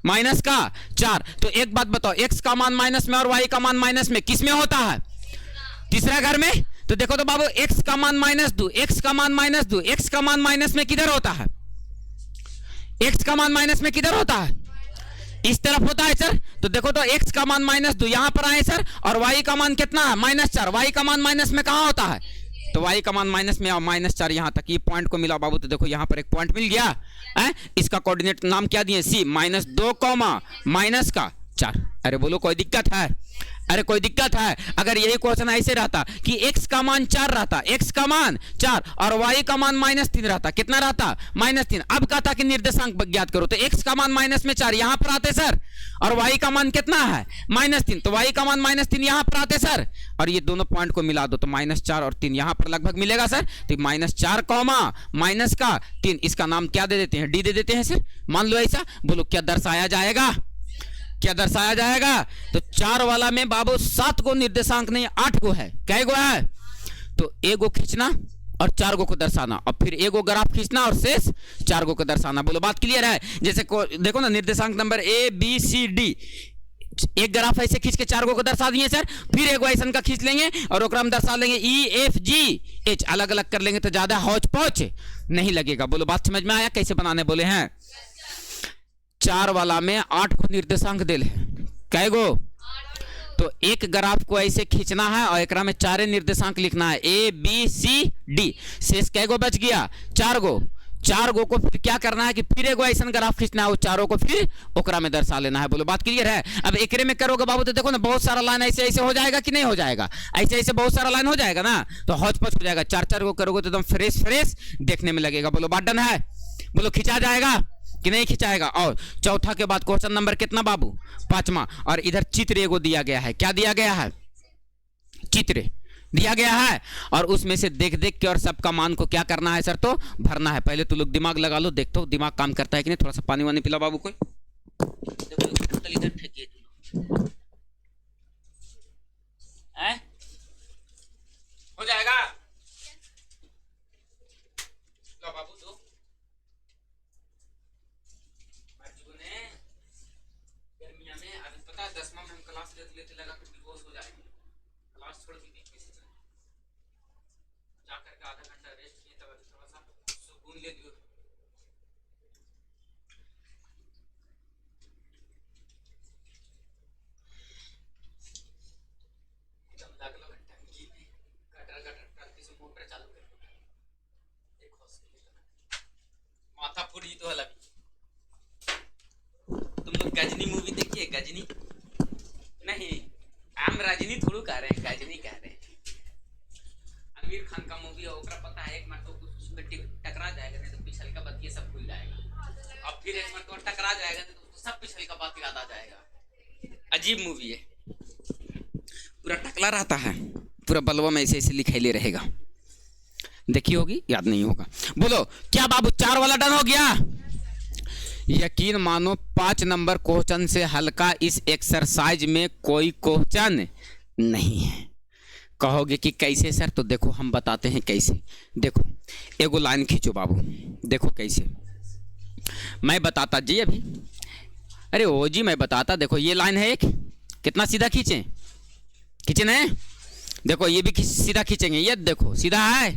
-4। तो एक बात बताओ, x का मान माइनस में और y का मान माइनस में किस में होता है? तीसरा घर में। तो देखो तो बाबू, x का मान -2, x का मान -2, x का मान माइनस में किधर होता है? x का मान माइनस में किधर होता है? इस तरफ होता है सर। तो देखो तो x का मान -2 यहां पर आए सर, और y का मान कितना है? -4। y का मान माइनस में कहां होता है? तो y का मान माइनस में और -4 यहां तक, ये पॉइंट को मिला बाबू। तो देखो यहां पर एक पॉइंट मिल गया है। इसका कोऑर्डिनेट नाम क्या दिए? c, -2, -4। अरे बोलो कोई दिक्कत है? अरे कोई दिक्कत है? अगर यही क्वेश्चन ऐसे रहता कि x का मान 4 रहता, x का मान 4 और y का मान -3 रहता, कितना रहता? -3। अब कहता कि निर्देशांक ज्ञात करो, तो x का मान -4 यहां पर आते सर, और y का मान कितना है? -3। तो y का मान -3 यहां पर आते सर, और ये दोनों पॉइंट को मिला दो तो -4 और 3 यहां पर लगभग मिलेगा सर। तो -4, -3, इसका नाम क्या दे देते हैं? d दे देते हैं सर। मान लो ऐसा। बोलो क्या दर्शाया जाएगा? क्या दर्शाया जाएगा? तो 4 वाला में बाबू 7 गो निर्देशांक नहीं 8 गो है। कै गो है? तो एगो खींचना और 4 गो को दर्शाना, और फिर एगो ग्राफ खींचना और शेष 4 गो को दर्शाना। बोलो बात क्लियर है? जैसे देखो ना, निर्देशांक number A B C D, एक ग्राफ ऐसे खींच के 4 गो को दर्शा दिए सर। फिर एगो ऐसा का खींच लेंगे और ओकरा में दर्शा लेंगे E F G H, अलग अलग कर लेंगे तो ज्यादा हौच पौच नहीं लगेगा। बोलो बात समझ में आया कैसे बनाने? बोले हैं 4 वाला में 8 को निर्देशांक दिल है। कै गो? तो एक ग्राफ को ऐसे खींचना है और एकरा में 4 निर्देशांक लिखना है, A B C D। शेष कै गो बच गया? 4 गो। 4 गो को फिर क्या करना है कि फिर एगो ऐसा ग्राफ खींचना है, वो चारों को फिर ओकरा में दर्शा लेना है। बोलो बात क्लियर है? अब एकरे में करोगे बाबू तो देखो ना, बहुत सारा लाइन ऐसे ऐसे हो जाएगा कि नहीं हो जाएगा? ऐसे ऐसे बहुत सारा लाइन हो जाएगा ना, तो हौच पौच हो जाएगा। 4 गो करोगे तो एकदम फ्रेश फ्रेश देखने में लगेगा। बोलो बात डन है? बोलो खिंचा जाएगा कि नहीं खिंचाएगा? और चौथा के बाद क्वेश्चन नंबर कितना बाबू? 5वां। और इधर चित्र एगो दिया गया है। क्या दिया गया है? चित्र दिया गया है, और उसमें से देख देख के और सबका मान को क्या करना है सर? तो भरना है। पहले तो लोग दिमाग लगा लो, देखते हो दिमाग काम करता है कि नहीं। थोड़ा सा पानी वानी पिला बाबू कोई। देखो बोतल इधर फेंकिए तुम लोग। हो जाएगा? लो बाबू दो। गर्मिया में अभी पता है 10वां में हम क्लास लेते लेते लगा कि बेहोश हो जाएंगे। क्लास छोड़ दी थी जाकर के आधा घंटा रेस्ट किए, तब अभी थोड़ा सा सुकून ले लियो। गजनी मूवी देखिए, गजनी नहीं, हम रजनी थोड़ू कह रहे हैं, गजनी कह रहे हैं। आमिर खान का मूवी है, ओकरा पता है एक मरतबा उसमें टकरा जाएगा नहीं तो पिछल का बात ये सब भूल जाएगा, और फिर एक मरतबा टकरा जाएगा नहीं तो सब पिछल का बात याद आ जाएगा। अजीब मूवी है, पूरा टकला रहता है, पूरा बलवा में ऐसे ऐसे लिखाई ले रहेगा। देखी होगी, याद नहीं होगा। बोलो क्या बाबू, 4 वाला डन हो गया? यकीन मानो 5 नंबर क्वेश्चन से हल्का इस एक्सरसाइज में कोई क्वेश्चन नहीं है। कहोगे कि कैसे सर? तो देखो हम बताते हैं कैसे। देखो एगो लाइन खींचो बाबू, देखो कैसे मैं बताता जी अभी। अरे ओ जी मैं बताता, देखो ये लाइन है एक, कितना सीधा खींचे, खींचे ना, देखो ये भी सीधा खींचेंगे, ये देखो सीधा है,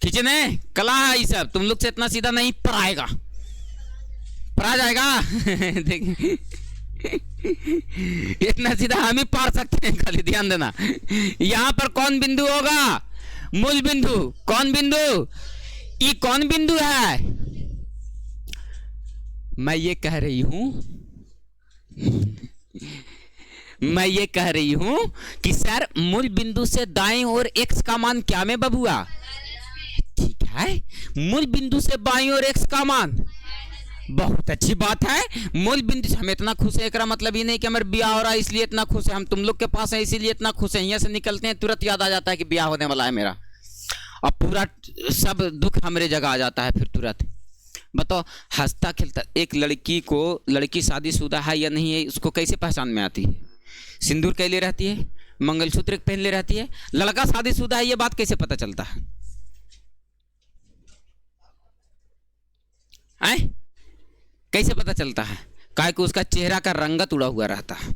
खींचे ने, कला है ये सब, तुम लोग से इतना सीधा नहीं पढ़ाएगा, पढ़ा जाएगा देखिए इतना सीधा हम ही पढ़ सकते हैं, खाली ध्यान देना। यहां पर कौन बिंदु होगा? मूल बिंदु। कौन बिंदु? ये कौन बिंदु है? मैं ये कह रही हूं मैं ये कह रही हूं कि सर मूल बिंदु से दाएं ओर x का मान क्या में बबुआ? ठीक है, मूल बिंदु से बाईं ओर x का मान, बहुत अच्छी बात है। मूल बिंदु से हम इतना खुश है, एकरा मतलब ये नहीं कि हमारे ब्याह हो रहा है इसलिए इतना खुश है, हम तुम लोग के पास है इसीलिए इतना खुश है। यहाँ से निकलते हैं तुरंत याद आ जाता है कि ब्याह होने वाला है मेरा, और पूरा सब दुख हमारे जगह आ जाता है फिर तुरंत। बताओ, हंसता खेलता एक लड़की को, लड़की शादीशुदा है या नहीं है उसको कैसे पहचान में आती है? सिंदूर कैले रहती है, मंगलसूत्र पहन ले रहती है। लड़का शादीशुदा है ये बात कैसे पता चलता है? कैसे पता चलता है? काहे कि उसका चेहरा का रंगत उड़ा हुआ रहता है,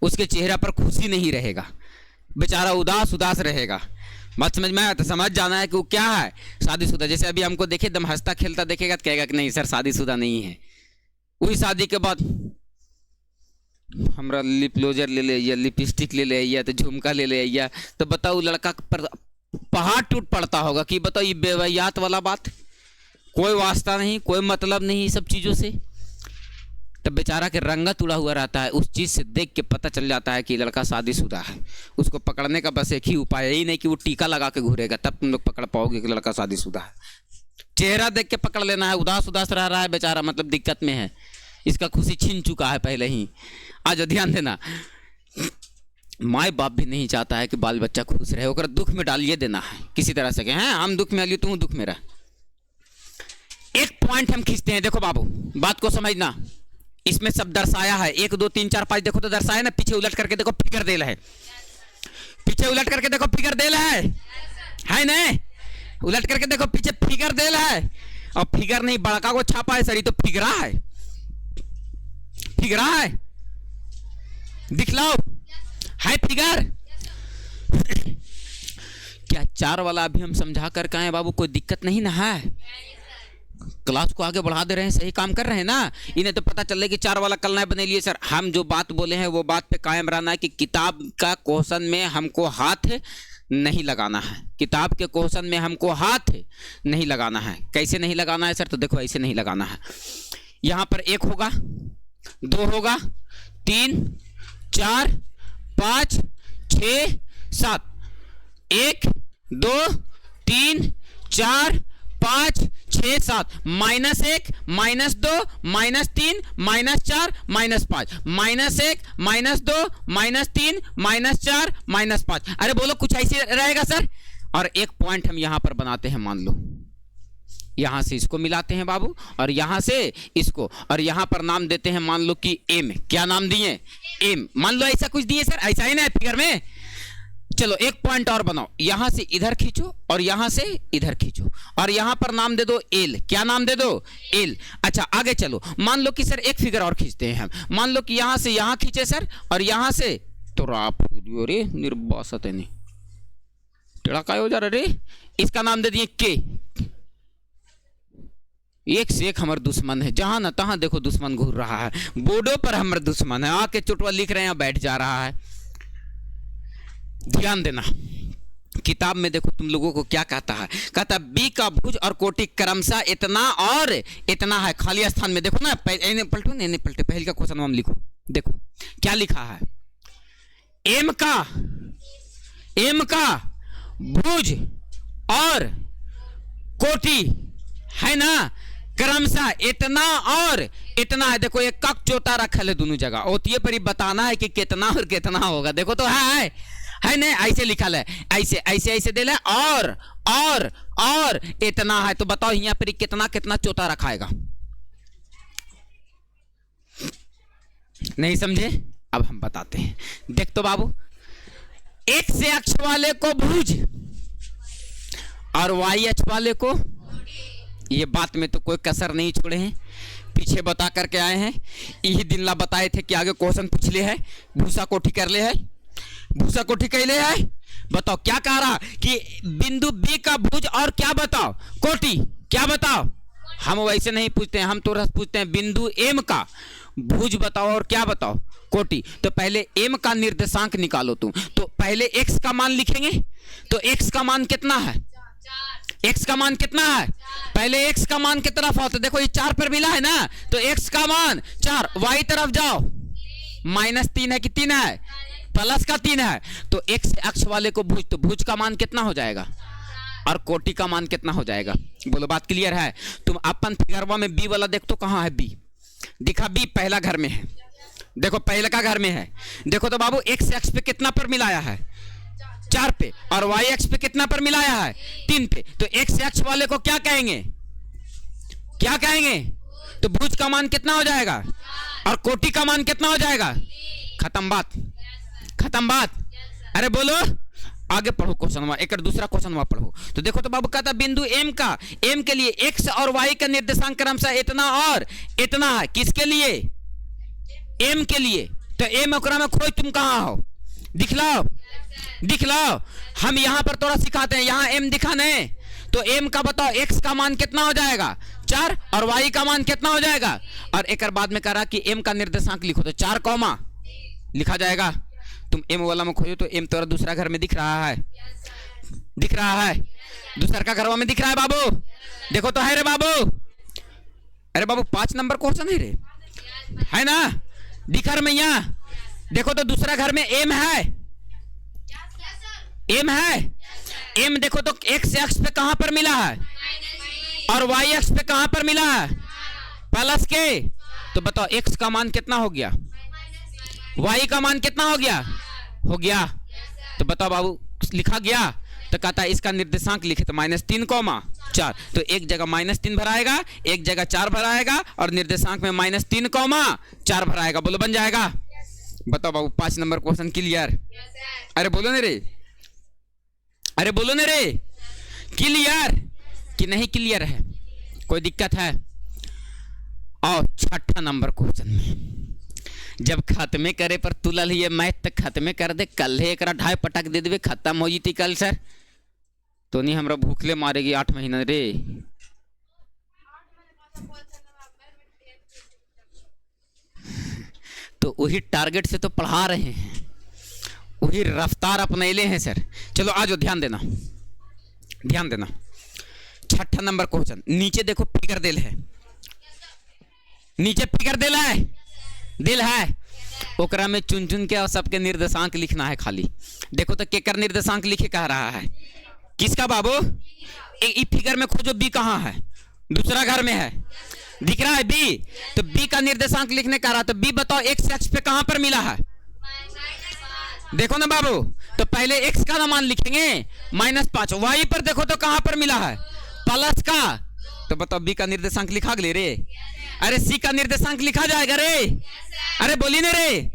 उसके चेहरा पर खुशी नहीं रहेगा, बेचारा उदास उदास रहेगा। बात समझ में आया? तो समझ जाना है कि वो क्या है, शादीशुदा। जैसे अभी हमको देखे एकदम हंसता खेलता देखेगा तो कहेगा कि नहीं सर शादीशुदा नहीं है। वही शादी के बाद हमरा लिप क्लोजर ले ले या लिपस्टिक ले ले या तो झुमका ले ले या, तो बताओ लड़का पर पहाड़ टूट पड़ता होगा कि बताओ ये बेवैयात वाला बात, कोई वास्ता नहीं, कोई मतलब नहीं सब चीज़ों से। तब बेचारा के रंगत उड़ा हुआ रहता है, उस चीज़ से देख के पता चल जाता है कि लड़का शादीशुदा है। उसको पकड़ने का बस एक ही उपाय है, यही नहीं कि वो टीका लगा के घूरेगा तब तुम लोग पकड़ पाओगे कि लड़का शादीशुदा है। चेहरा देख के पकड़ लेना है, उदास उदास रह रहा है बेचारा, मतलब दिक्कत में है, इसका खुशी छीन चुका है पहले ही। आज ध्यान देना, माँ बाप भी नहीं चाहता है कि बाल बच्चा खुश रहे, ओकर दुख में डालिए देना है किसी तरह से, हैं हम दुख में आलिए तू दुख में रह। एक पॉइंट हम खींचते हैं, देखो बाबू बात को समझना, इसमें सब दर्शाया है 1 2 3 4 5 देखो तो दर्शाया ना। पीछे उलट करके देखो फिगर देल है, पीछे उलट करके देखो फिगर देल है ना, उलट करके देखो पीछे फिगर देल है, और फिगर नहीं बड़का को छापा है सर, तो फिगरा है, फिगरा है, दिखलाओ है फिगर। क्या 4 वाला अभी हम समझा कर कहें बाबू, कोई दिक्कत नहीं ना है? क्लास को आगे बढ़ा दे रहे हैं, सही काम कर रहे हैं ना। इन्हें तो पता चल रहा है कि 4 वाला कल ना बने लिए सर। हम जो बात बोले हैं वो बात पे कायम रहना है कि किताब का क्वेश्चन में हमको हाथ नहीं लगाना है, किताब के क्वेश्चन में हमको हाथ नहीं लगाना है। कैसे नहीं लगाना है सर? तो देखो ऐसे नहीं लगाना है, यहाँ पर 1 होगा, 2 होगा, 3 4 5 6 7, 1 2 3 4 5 6 7, -1 -2 -3 -4 -5, -1 -2 -3 -4 -5। अरे बोलो कुछ ऐसे रहेगा सर। और एक पॉइंट हम यहां पर बनाते हैं, मान लो यहां से इसको मिलाते हैं बाबू, और यहां से इसको, और यहां पर नाम देते हैं मान लो कि एम। क्या नाम दिए? एम। मान लो ऐसा कुछ दिए सर, ऐसा ही ना फिगर में। चलो एक पॉइंट और बनाओ, यहां से इधर खींचो और यहां से इधर खींचो, और यहां पर नाम दे दो एल। क्या नाम दे दो? एल। अच्छा आगे चलो, मान लो कि सर एक फिगर और खींचते हैं हम, मान लो कि यहां से यहां खींचे सर, और यहां से तो रे निर्वासत है नहीं टेढ़ा काय हो जा रहा रे, इसका नाम दे दिए के। एक से एक हमारे दुश्मन है, जहां ना तहां देखो दुश्मन घूर रहा है, बोर्डो पर हमारे दुश्मन है, आके चुटवा लिख रहे हैं बैठ जा रहा है। ध्यान देना, किताब में देखो तुम लोगों को क्या कहता है, कहता है बी का भुज और कोटि क्रमशः इतना और इतना है। खाली स्थान में देखो ना, पलटो नहीं पलटे, पहले का क्वेश्चन हम लिखो, देखो क्या लिखा है, एम का भुज और कोटि है ना, क्रमशः इतना और इतना है। देखो एक कक चौथा रखल है दोनों जगह, ओतिये पर ही बताना है कि कितना और कितना होगा। देखो तो है नहीं, ऐसे लिखल है, ऐसे ऐसे ऐसे दे और इतना है। तो बताओ यहाँ पर कितना कितना चौथा रखाएगा, नहीं समझे? अब हम बताते हैं। देख तो बाबू, एक्स अक्ष वाले को भुज और वाई अक्ष वाले को, ये बात में तो कोई कसर नहीं छोड़े हैं, पीछे बता करके आए हैं। यही दिन ला बताए थे कि आगे क्वेश्चन पूछ ले है, भूसा कोठी कर ले है, भूसा कोठी कैले है। बताओ क्या कह रहा कि बिंदु बी का भुज और क्या बताओ, कोटि, क्या बताओ। हम वैसे नहीं पूछते हैं, हम तो पूछते हैं बिंदु एम का भुज बताओ और क्या बताओ, कोटि। तो पहले एम का निर्देशांक निकालो तुम। तो पहले एक्स का मान लिखेंगे, तो एक्स का मान कितना है, एक्स का मान कितना है, पहले एक्स का मान की तरफ आओ। तो देखो ये 4 पर मिला है ना, तो एक्स का मान 4, वाई तरफ जाओ, -3 है कि 3 है, प्लस का 3 है। तो एक्स अक्ष वाले को भुज, तो भुज का मान कितना हो जाएगा और कोटि का मान कितना हो जाएगा। बोलो बात क्लियर है? तुम अपन फिगरवा में बी वाला देख तो कहाँ है, बी दिखा, बी पहला घर में है, देखो पहले का घर में है। देखो तो बाबू एक्स अक्ष पे कितना पर मिलाया है, 4 पे, और वाई अक्ष पे कितना पर मिलाया है, 3 पे। तो एक्स अक्ष वाले को क्या कहेंगे, क्या कहेंगे, तो भुज का मान कितना हो जाएगा और कोटि का मान कितना हो जाएगा। खत्म बात, खत्म बात। अरे बोलो आगे पढ़ो क्वेश्चन, एक दूसरा क्वेश्चन पढ़ो। तो देखो तो बाबू कहता बिंदु एम का, एम के लिए एक्स और वाई का निर्देशांक क्रमशः इतना और इतना है। किसके लिए, एम के लिए। तो एम ओकरा में खोज तुम कहाँ हो, दिखलाओ, दिखलाओ। हम यहाँ पर थोड़ा सिखाते हैं, यहाँ एम दिखा नहीं, तो एम का बताओ, एक्स का मान कितना हो जाएगा 4 और वाई का मान कितना हो जाएगा। और एक बाद में कह रहा कि एम का निर्देशांक लिखो, तो 4 कॉमा लिखा जाएगा। तुम एम वाला में खोजो तो एम तो दूसरा घर में दिख रहा है, दिख रहा है, दूसरा का घरवा में दिख रहा है बाबू। देखो तो है रे बाबू, अरे बाबू 5 नंबर क्वेश्चन है रे, है ना, दिखा रहा मैया। देखो तो दूसरा घर में एम है, एम है, एम देखो तो एक्स अक्ष पे कहां पर मिला है और वाई अक्ष पे कहां पर मिला है, प्लस के। तो बताओ एक्स का मान कितना हो गया, वाई का मान कितना हो गया, हो गया। तो बताओ बाबू लिखा गया। तो कहता है इसका निर्देशांक लिखे, तो -3,4। तो एक जगह -3 भराएगा, एक जगह 4 भराएगा, और निर्देशांक में -3,4 भराएगा। बोलो बन जाएगा। बताओ बाबू 5 नंबर क्वेश्चन क्लियर। अरे बोलो नहीं रे, अरे बोलो नहीं रे, क्लियर कि नहीं क्लियर है, कोई दिक्कत है। और 6ठा नंबर क्वेश्चन में जब खत्मे करे पर तुलल ये मैथ तक खत्मे कर दे, कल है एक 2.5 पटक दे देवे, खत्म हो जीती कल सर। तो नहीं हमरा भूखले मारेगी 8 महीना रे। तो वही टारगेट से तो पढ़ा रहे हैं, वही रफ्तार अपनेले हैं सर। चलो आज ध्यान देना, ध्यान देना। 6ठा नंबर क्वेश्चन, नीचे देखो फिगर दिल है, नीचे फिगर दिल है, दिल है, ओकरा में चुन चुन के और सबके निर्देशांक लिखना है खाली। देखो तो केकर निर्देशांक लिखे कह रहा है, किसका बाबू, इस फिगर में खोजो बी कहाँ है, दूसरा घर में है, दिख रहा है बी। तो बी का निर्देशांक लिखने कह रहा, तो बी बताओ एक्स अक्ष पे कहां पर मिला है, देखो ना बाबू। तो पहले एक्स का मान लिखेंगे -5, वाई पर देखो तो कहां पर मिला है, प्लस का। तो बताओ बी का निर्देशांक लिखा गले रे, अरे सी का निर्देशांक लिखा जाएगा रे, अरे बोली नहीं रे।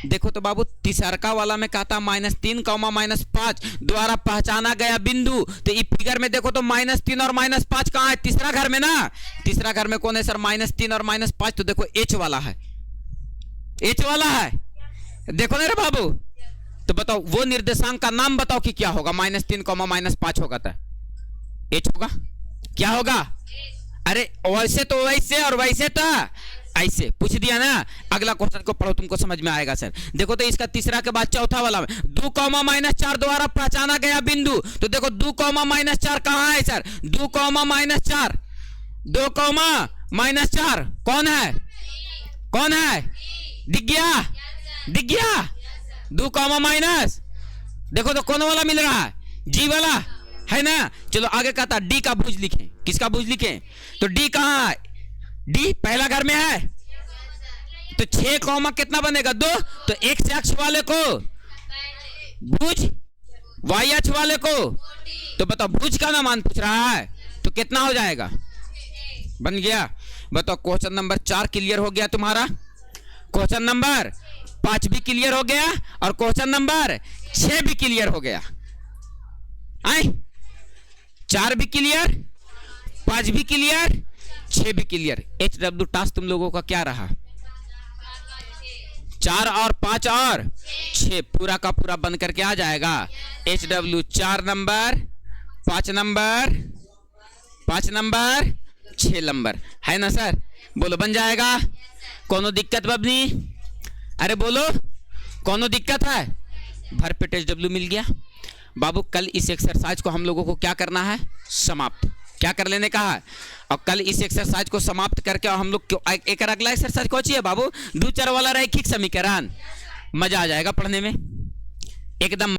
देखो तो बाबू तीसरका वाला में कहता -3, -5 द्वारा पहचाना गया बिंदु। तो इस फिगर में देखो तो -3 और -5 कहाँ है, तीसरा घर में ना। तीसरा घर में कौन है सर, -3 और -5। तो देखो एच वाला है, एच वाला है, देखो ना रे बाबू। तो बताओ वो निर्देशांक का नाम बताओ कि क्या होगा, -3, -5 होगा तो एच होगा, क्या होगा। अरे वैसे तो वैसे और वैसे तो ऐसे पूछ दिया ना, अगला क्वेश्चन को पढ़ो, तुमको समझ में आएगा सर। देखो तो इसका तीसरा के बाद चौथा वाला में 2 कॉमा -4 द्वारा पहचाना गया बिंदु। तो देखो 2 कॉमा -4 कहाँ है सर? 2 कॉमा -4, 2 कॉमा -4 कौन है? कौन है? दिख गया? दिख गया? 2 कॉमा माइनस, देखो तो कौन वाला मिल रहा है? जी वाला है ना। चलो आगे कहता डी का भुज लिखें। किसका भुज लिखें? तो डी कहाँ है? डी पहला घर में है। तो 6 कॉमा कितना बनेगा? 2। तो x अक्ष वाले को भुज, y अक्ष वाले को, तो बताओ भुज का ना मान पूछ रहा है, तो कितना हो जाएगा? बन गया। बताओ क्वेश्चन नंबर 4 क्लियर हो गया तुम्हारा, क्वेश्चन नंबर 5 भी क्लियर हो गया, और क्वेश्चन नंबर 6 भी क्लियर हो गया। आए 4 भी क्लियर, 5 भी क्लियर, 6 भी क्लियर। HW टास्क तुम लोगों का क्या रहा? 4 और 5 और 6 पूरा का पूरा बन करके आ जाएगा। HW 4 number, 5 number, 5 number, 6 number, है ना सर? बोलो बन जाएगा? कोनो दिक्कत बबनी? अरे बोलो कोनो दिक्कत है? भरपेट HW मिल गया बाबू। कल इस एक्सरसाइज को हम लोगों को क्या करना है? समाप्त। क्या कर लेने का है? और कल इस एक्सरसाइज को समाप्त करके हम लोग एक अगला एक्सरसाइज कौन सी है बाबू? 2 चर वाला रैखिक समीकरण। मजा आ जाएगा पढ़ने में एकदम।